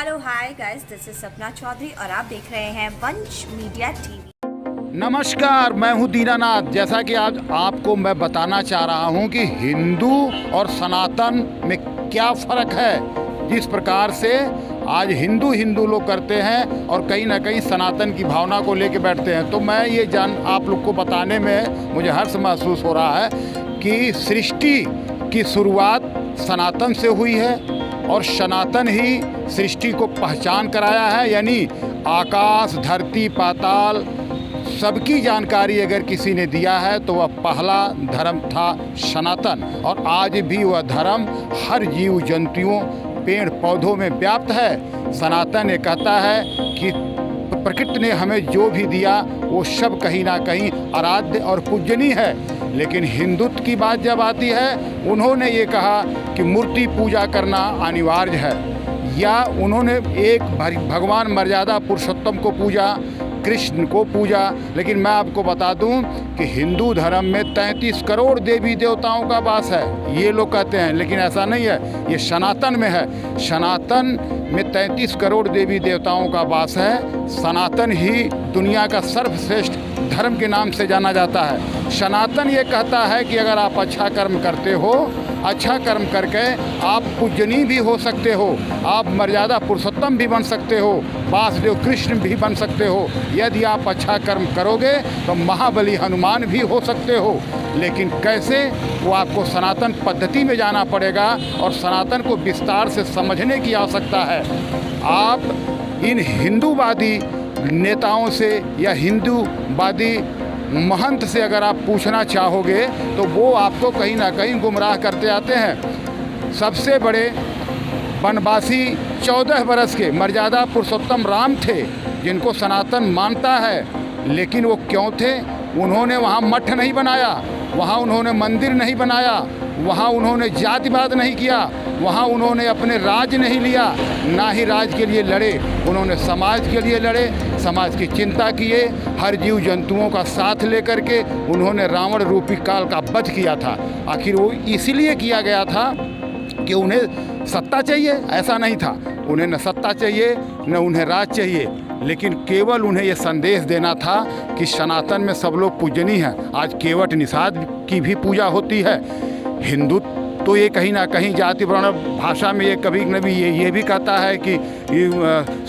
Hello hi guys, this is Sapna Chaudhary और आप देख रहे हैं वंश मीडिया टीवी। नमस्कार, मैं हूं दीनानाथ। जैसा कि आज आपको मैं बताना चाह रहा हूं कि हिंदू और सनातन में क्या फ़र्क है। जिस प्रकार से आज हिंदू लोग करते हैं और कहीं ना कहीं सनातन की भावना को लेके बैठते हैं, तो मैं ये आप लोग को बताने में मुझे हर्ष महसूस हो रहा है कि सृष्टि की शुरुआत सनातन से हुई है और सनातन ही सृष्टि को पहचान कराया है। यानी आकाश, धरती, पाताल सबकी जानकारी अगर किसी ने दिया है तो वह पहला धर्म था सनातन। और आज भी वह धर्म हर जीव जंतुओं, पेड़ पौधों में व्याप्त है। सनातन ये कहता है कि प्रकृति ने हमें जो भी दिया वो सब कहीं ना कहीं आराध्य और पूजनीय है। लेकिन हिंदुत्व की बात जब आती है, उन्होंने ये कहा कि मूर्ति पूजा करना अनिवार्य है, या उन्होंने एक भगवान मर्यादा पुरुषोत्तम को पूजा, कृष्ण को पूजा। लेकिन मैं आपको बता दूं कि हिंदू धर्म में 33 करोड़ देवी देवताओं का वास है, ये लोग कहते हैं, लेकिन ऐसा नहीं है। ये सनातन में है। सनातन में 33 करोड़ देवी देवताओं का वास है। सनातन ही दुनिया का सर्वश्रेष्ठ धर्म के नाम से जाना जाता है। सनातन ये कहता है कि अगर आप अच्छा कर्म करते हो, अच्छा कर्म करके आप पूजनीय भी हो सकते हो, आप मर्यादा पुरुषोत्तम भी बन सकते हो, वासुदेव कृष्ण भी बन सकते हो। यदि आप अच्छा कर्म करोगे तो महाबली हनुमान भी हो सकते हो। लेकिन कैसे, वो आपको सनातन पद्धति में जाना पड़ेगा और सनातन को विस्तार से समझने की आवश्यकता है। आप इन हिंदूवादी नेताओं से या हिंदूवादी महंत से अगर आप पूछना चाहोगे तो वो आपको कहीं ना कहीं गुमराह करते आते हैं। सबसे बड़े वनवासी 14 बरस के मर्यादा पुरुषोत्तम राम थे, जिनको सनातन मानता है। लेकिन वो क्यों थे? उन्होंने वहाँ मठ नहीं बनाया, वहाँ उन्होंने मंदिर नहीं बनाया, वहाँ उन्होंने जातिवाद नहीं किया, वहाँ उन्होंने अपने राज नहीं लिया, ना ही राज के लिए लड़े। उन्होंने समाज के लिए लड़े, समाज की चिंता किए, हर जीव जंतुओं का साथ लेकर के उन्होंने रावण रूपी काल का वध किया था। आखिर वो इसीलिए किया गया था कि उन्हें सत्ता चाहिए, ऐसा नहीं था। उन्हें न सत्ता चाहिए न उन्हें राज चाहिए, लेकिन केवल उन्हें ये संदेश देना था कि सनातन में सब लोग पूजनीय हैं। आज केवट निषाद की भी पूजा होती है। हिंदुत्व तो ये कहीं ना कहीं जाति वर्ण भाषा में ये कभी कभी ये भी कहता है कि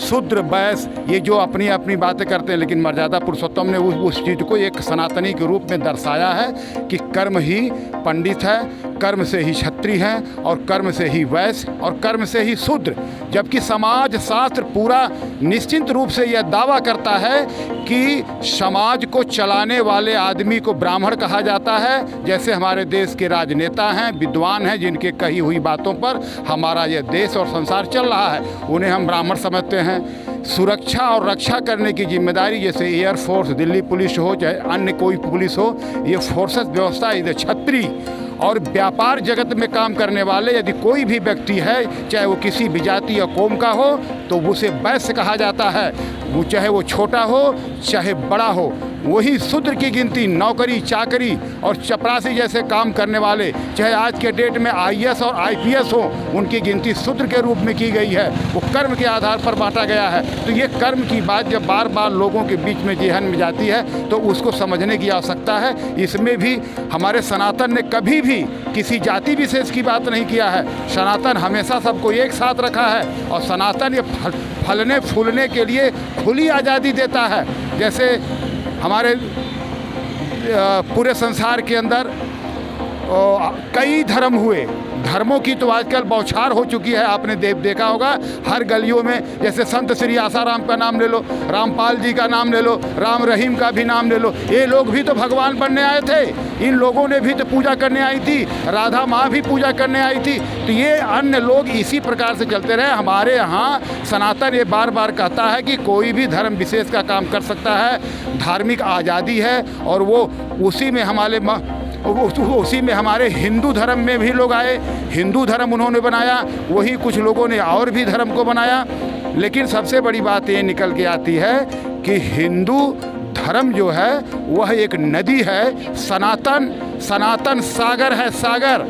शूद्र वैश्य ये जो अपनी अपनी बातें करते हैं, लेकिन मर्यादा पुरुषोत्तम ने उस चीज़ को एक सनातनी के रूप में दर्शाया है कि कर्म ही पंडित है, कर्म से ही क्षत्रिय हैं, और कर्म से ही वैश्य, और कर्म से ही शूद्र। जबकि समाज शास्त्र पूरा निश्चित रूप से यह दावा करता है कि समाज को चलाने वाले आदमी को ब्राह्मण कहा जाता है। जैसे हमारे देश के राजनेता हैं, विद्वान हैं, जिनके कही हुई बातों पर हमारा यह देश और संसार चल रहा है, उन्हें हम ब्राह्मण समझते हैं। सुरक्षा और रक्षा करने की जिम्मेदारी, जैसे एयरफोर्स, दिल्ली पुलिस हो चाहे अन्य कोई पुलिस हो, ये फोर्सेस व्यवस्था इधर क्षत्रिय। और व्यापार जगत में काम करने वाले यदि कोई भी व्यक्ति है, चाहे वो किसी भी जाति या कौम का हो, तो उसे वैश्य कहा जाता है। वो चाहे वो छोटा हो चाहे बड़ा हो। वही शूद्र की गिनती नौकरी चाकरी और चपरासी जैसे काम करने वाले, चाहे आज के डेट में IAS और IPS हो, उनकी गिनती शूद्र के रूप में की गई है। वो कर्म के आधार पर बांटा गया है। तो ये कर्म की बात जब बार बार लोगों के बीच में जेहन में जाती है तो उसको समझने की आवश्यकता है। इसमें भी हमारे सनातन ने कभी भी किसी जाति विशेष की बात नहीं किया है। सनातन हमेशा सबको एक साथ रखा है, और सनातन ये फलने फूलने के लिए खुली आज़ादी देता है। जैसे हमारे पूरे संसार के अंदर कई धर्म हुए, धर्मों की तो आजकल बौछार हो चुकी है। आपने देखा होगा हर गलियों में, जैसे संत श्री आसाराम का नाम ले लो, रामपाल जी का नाम ले लो, राम रहीम का भी नाम ले लो। ये लोग भी तो भगवान बनने आए थे, इन लोगों ने भी तो पूजा करने आई थी, राधा माँ भी पूजा करने आई थी। तो ये अन्य लोग इसी प्रकार से चलते रहे। हमारे यहाँ सनातन ये बार बार कहता है कि कोई भी धर्म विशेष का काम कर सकता है, धार्मिक आज़ादी है, और वो उसी में हमारे हिंदू धर्म में भी लोग आए, हिंदू धर्म उन्होंने बनाया, वही कुछ लोगों ने और भी धर्म को बनाया। लेकिन सबसे बड़ी बात ये निकल के आती है कि हिंदू धर्म जो है वह एक नदी है, सनातन सागर है। सागर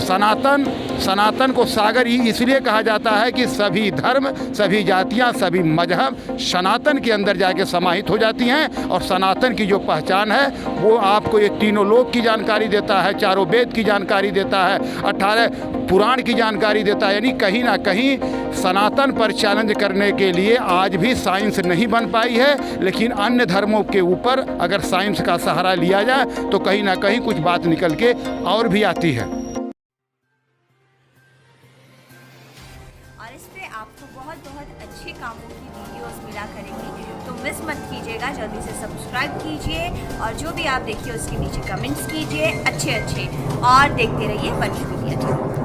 सनातन को सागर ही इसलिए कहा जाता है कि सभी धर्म, सभी जातियाँ, सभी मजहब सनातन के अंदर जाके समाहित हो जाती हैं। और सनातन की जो पहचान है वो आपको ये तीनों लोक की जानकारी देता है, चारों वेद की जानकारी देता है, 18 पुराण की जानकारी देता है। यानी कहीं ना कहीं सनातन पर चैलेंज करने के लिए आज भी साइंस नहीं बन पाई है, लेकिन अन्य धर्मों के ऊपर अगर साइंस का सहारा लिया जाए तो कहीं ना कहीं कुछ बात निकल के और भी आती है। और इस पे आपको बहुत बहुत अच्छे कामों की वीडियोस मिला करेंगी, तो मिस मत कीजिएगा, जल्दी से सब्सक्राइब कीजिए और जो भी आप देखिए उसके नीचे कमेंट्स कीजिए अच्छे और देखते रहिए वंश मीडिया टीवी।